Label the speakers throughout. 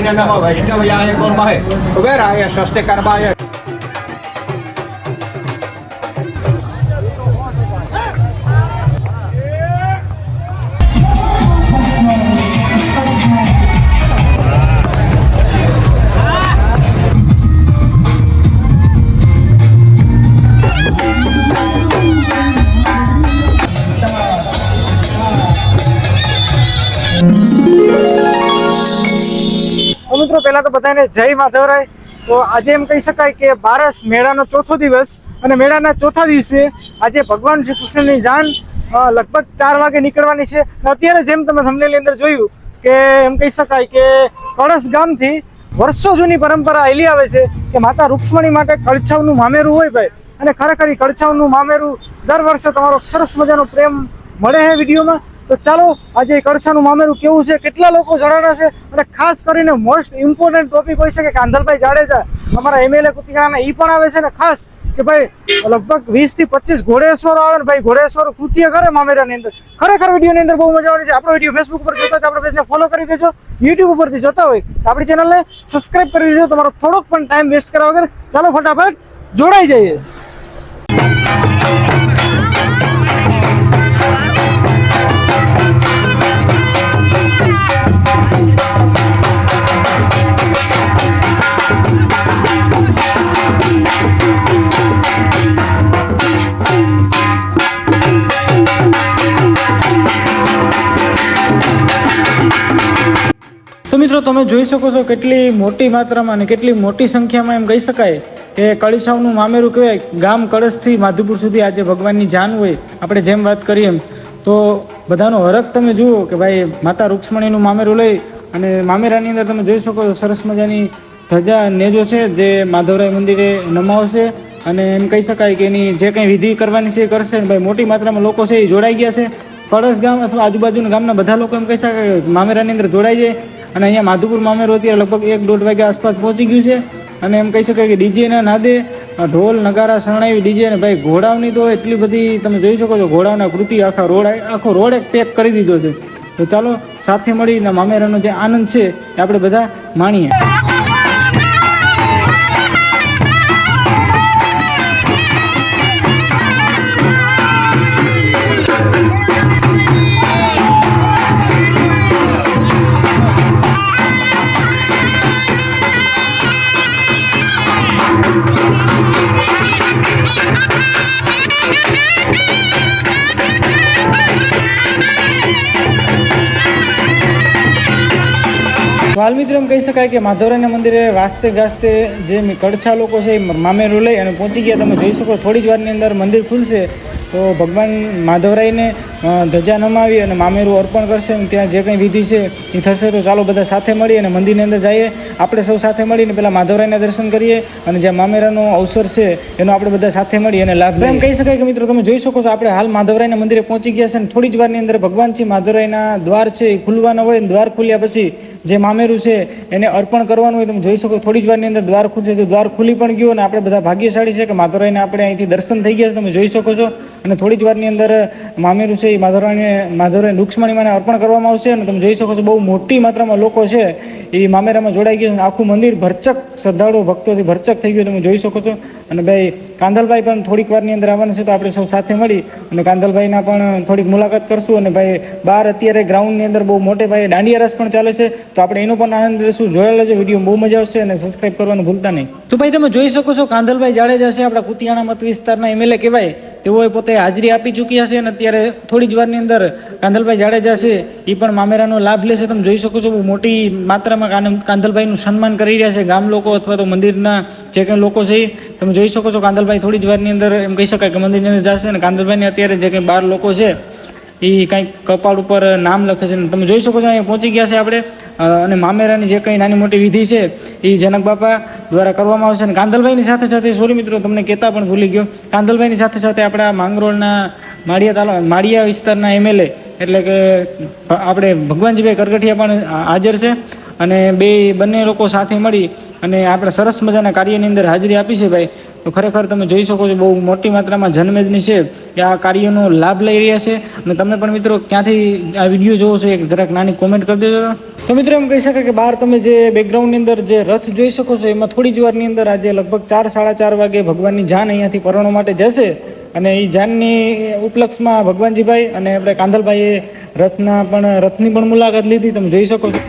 Speaker 1: ब्रह्मण्य नमः वैष्णवयाय कुर्महे कुबेराय स्वस्तिकर्माय।
Speaker 2: મિત્રો પહેલા તો બધાને જય માધવરાય। તો આજે એમ કહી શકાય કે બારસ મેળાનો ચોથો દિવસ અને મેળાના ચોથા દિવસે આજે ભગવાન શ્રી કૃષ્ણની જાન લગભગ 4 વાગે નીકળવાની છે। અત્યારે જેમ તમે થંબનેલની અંદર જોયું કે એમ કહી શકાય કે કળશ ગામથી વર્ષો જૂની પરંપરા હાલી આવે છે કે માતા રૂક્ષ્મણી માટે કળછાવનું મામેરું હોય ભાઈ, અને ખરેખર કળછાવનું મામેરું દર વર્ષે તમારો સરસ મજાનો પ્રેમ મળે છે વિડીયોમાં। તો ચાલો આજે કળશાનું મામેરું કેવું છે, કેટલા લોકો જણાના છે, અને ખાસ કરીને મોસ્ટ ઇમ્પોર્ટન્ટ ટોપિક હોય છે કે કાંધલભાઈ જાડેજા અમારા એમએલએ કુતિયાના એ પણ આવે છે ને ખાસ કે ભાઈ લગભગ 20 થી 25 ઘોડેશ્વરો આવે ને ભાઈ ઘોડેશ્વરો કૃત્ય કરે મામેરાની અંદર। ખરેખર વિડીયોની અંદર બહુ મજા આવવાની છે। આપણો વિડીયો ફેસબુક પર જોતા હોય તો આપણા પેજને ફોલો કરી દેજો, યુટ્યુબ ઉપરથી જોતા હોય તો આપણી ચેનલને સબસ્ક્રાઇબ કરી દેજો। તમારો થોડોક પણ ટાઈમ વેસ્ટ કર્યા વગર ચાલો ફટાફટ જોડાઈ જઈએ। તો મિત્રો તમે જોઈ શકો છો કેટલી મોટી માત્રામાં અને કેટલી મોટી સંખ્યામાં એમ કહી શકાય કે કળશાવનું મામેરું કહેવાય। ગામ કળશથી માધુપુર સુધી આજે ભગવાનની જાન હોય, આપણે જેમ વાત કરીએ એમ તો બધાનો હરખ તમે જુઓ કે ભાઈ માતા રૂક્ષ્મણીનું મામેરું લઈ અને મામેરાની અંદર તમે જોઈ શકો છો સરસ મજાની ધજા નેજો છે જે માધવરાય મંદિરે નમાવશે, અને એમ કહી શકાય કે એની જે કંઈ વિધિ કરવાની છે એ કરશે। ભાઈ મોટી માત્રામાં લોકો છે એ જોડાઈ ગયા છે। કળશ ગામ અથવા આજુબાજુના ગામના બધા લોકો એમ કહી શકાય મામેરાની અંદર જોડાઈ જાય, અને અહીંયા માધુપુર મામેરું અત્યારે લગભગ 1-1.5 વાગ્યા આસપાસ પહોંચી ગયું છે। અને એમ કહી શકાય કે ડીજેના નાદે ઢોલ નગારા શરણાવી ડીજે, અને ભાઈ ઘોડાઓની તો એટલી બધી તમે જોઈ શકો છો, ઘોડાઓના કૃતિ આખો રોડ એક પેક કરી દીધો છે। તો ચાલો સાથે મળીને મામેરાનો જે આનંદ છે એ આપણે બધા માણીએ। તો હાલ મિત્રો એમ કહી શકાય કે માધવરાયના મંદિરે વાસ્તે ગાસ્તે જે કળછા લોકો છે એ મામેરું લઈ અને પહોંચી ગયા। તમે જોઈ શકો થોડી જ વારની અંદર મંદિર ખુલશે તો ભગવાન માધવરાયને ધજા નમાવી અને મામેરું અર્પણ કરશે, અને ત્યાં જે કંઈ વિધિ છે એ થશે। તો ચાલો બધા સાથે મળી અને મંદિરની અંદર જઈએ, આપણે સૌ સાથે મળીને પહેલાં માધવરાયના દર્શન કરીએ અને જે મામેરાનો અવસર છે એનો આપણે બધા સાથે મળી અને લાભ એમ કહી શકાય કે મિત્રો તમે જોઈ શકો છો આપણે હાલ માધવરાયના મંદિરે પહોંચી ગયા છે, અને થોડી જ વારની અંદર ભગવાન છે માધવરાયના દ્વાર છે એ ખુલવાના હોય, દ્વાર ખુલ્યા પછી જે મામેરું છે એને અર્પણ કરવાનું હોય। તમે જોઈ શકો થોડી જ વારની અંદર દ્વાર ખુલશે, તો દ્વાર ખુલી પણ ગયું અને આપણે બધા ભાગ્યશાળી છે કે માધવરાયને આપણે અહીંથી દર્શન થઈ ગયા છે, તમે જોઈ શકો છો। અને થોડી જ વારની અંદર મામેરું છે એ માધવરાય રૂક્ષ્મણીમાને અર્પણ કરવામાં આવશે, અને તમે જોઈ શકો છો બહુ મોટી માત્રામાં લોકો છે એ મામેરામાં જોડાઈ ગયા છે, આખું મંદિર ભરચક શ્રદ્ધાળુ ભક્તોથી ભરચક થઈ ગયું તમે જોઈ શકો છો। અને ભાઈ કાંધલભાઈ પણ થોડીક વારની અંદર આવવાના છે, તો આપણે સૌ સાથે મળી અને કાંધલભાઈના પણ થોડીક મુલાકાત કરશું। અને ભાઈ બહાર અત્યારે ગ્રાઉન્ડની અંદર બહુ મોટે ભાઈ દાંડિયા રસ પણ ચાલે છે, તો આપણે એનો પણ આનંદ લેશું। જોયા લેજો, વિડીયો બહુ મજા આવશે અને સબસ્ક્રાઇબ કરવાનું ભૂલતા નહીં। તો ભાઈ તમે જોઈ શકો છો કાંધલભાઈ જાડેજા છે આપણા કુતિયાણા મત વિસ્તારના એમએલએ કહેવાય, તેઓએ પોતે હાજરી આપી ચૂક્યા છે, અને અત્યારે થોડી જ વારની અંદર કાંધલભાઈ જાડેજા છે એ પણ મામેરાનો લાભ લેશે। તમે જોઈ શકો છો બહુ મોટી માત્રામાં કાંધલભાઈનું સન્માન કરી રહ્યા છે ગામ લોકો અથવા તો મંદિરના જે કંઈ લોકો છે એ તમે જોઈ શકો છો। કાંધલભાઈ થોડી જ વારની અંદર એમ કહી શકાય કે મંદિરની અંદર જશે, અને કાંધલભાઈને અત્યારે જે કંઈ 12 લોકો છે એ કંઈક કપાળ ઉપર નામ લખે છે, તમે જોઈ શકો છો અહીંયા પહોંચી ગયા છે આપણે। અને મામેરાની જે કંઈ નાની મોટી વિધિ છે એ જનક બાપા દ્વારા કરવામાં આવશે। અને કાંધલભાઈની સાથે સાથે સોરી મિત્રો તમને કહેતા પણ ભૂલી ગયો, કાંધલભાઈની સાથે સાથે આપણા માંગરોળના માળિયા વિસ્તારના એમએલએ એટલે કે આપણે ભગવાનજીભાઈ કરગઠિયા પણ હાજર છે, અને બંને લોકો સાથે મળી અને આપણે સરસ મજાના કાર્યની અંદર હાજરી આપી છે ભાઈ। તો ખરેખર તમે જોઈ શકો છો બહુ મોટી માત્રામાં જનમેદની છે કે આ કાર્યનો લાભ લઈ રહ્યા છે. અને તમે પણ મિત્રો ક્યાંથી આ વિડીયો જોવો છો એક જરાક નાની કોમેન્ટ કરી દેજો. તો મિત્રો એમ કહી શકાય કે બહાર તમે જે બેકગ્રાઉન્ડની અંદર જે રથ જોઈ શકો છો એમાં થોડી જ વારની અંદર આજે લગભગ 4-4:30 વાગે ભગવાનની જાન અહીંયાથી પરણવા માટે જશે. અને એ જાનની ઉપલક્ષમાં ભગવાનજીભાઈ અને આપણે કાંધલભાઈએ રથની પણ મુલાકાત લીધી, તમે જોઈ શકો છો.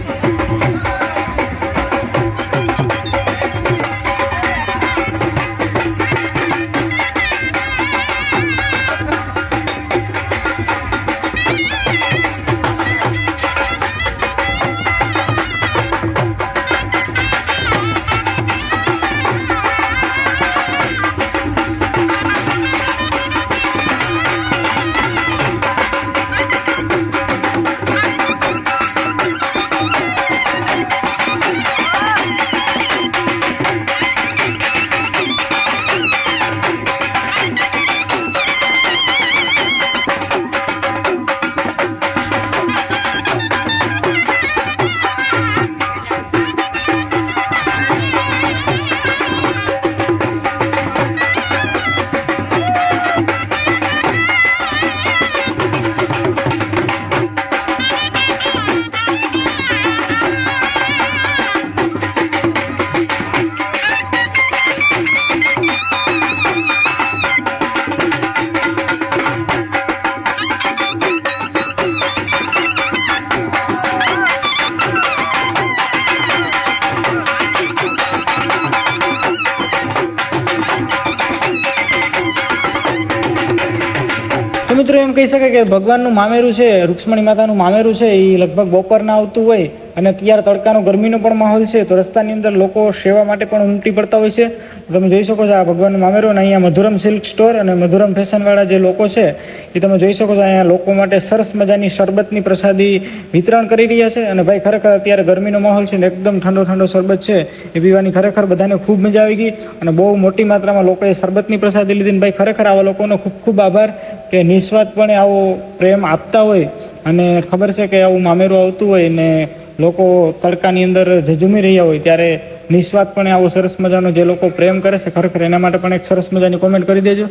Speaker 2: મિત્રો એમ કહી શકાય કે ભગવાનનું મામેરું છે, રૂક્ષ્મણી માતાનું મામેરું છે, એ લગભગ બપોરના આવતું હોય અને અત્યારે તડકાનો ગરમીનો પણ માહોલ છે, તો રસ્તાની અંદર લોકો સેવા માટે પણ ઉમટી પડતા હોય છે. તમે જોઈ શકો છો આ ભગવાનનું મામેરું. અને અહીંયા મધુરમ સિલ્ક સ્ટોર અને મધુરમ ફેશનવાળા જે લોકો છે એ તમે જોઈ શકો છો અહીંયા લોકો માટે સરસ મજાની શરબતની પ્રસાદી વિતરણ કરી રહ્યા છે. અને ભાઈ ખરેખર અત્યારે ગરમીનો માહોલ છે ને એકદમ ઠંડો શરબત છે એ પીવાની ખરેખર બધાને ખૂબ મજા આવી ગઈ. અને બહુ મોટી માત્રામાં લોકોએ શરબતની પ્રસાદી લીધી. ભાઈ ખરેખર આવા લોકોનો ખૂબ આભાર કે નિસ્વાર્થપણે આવો પ્રેમ આપતા હોય. અને ખબર છે કે આવું મામેરું આવતું હોય ને લોકો તડકાની અંદર ઝઝૂમી રહ્યા હોય ત્યારે નિસ્વાર્થપણે આવો સરસ મજાનો જે લોકો પ્રેમ કરે છે ખરેખર એના માટે પણ એક સરસ મજાની કોમેન્ટ કરી દેજો.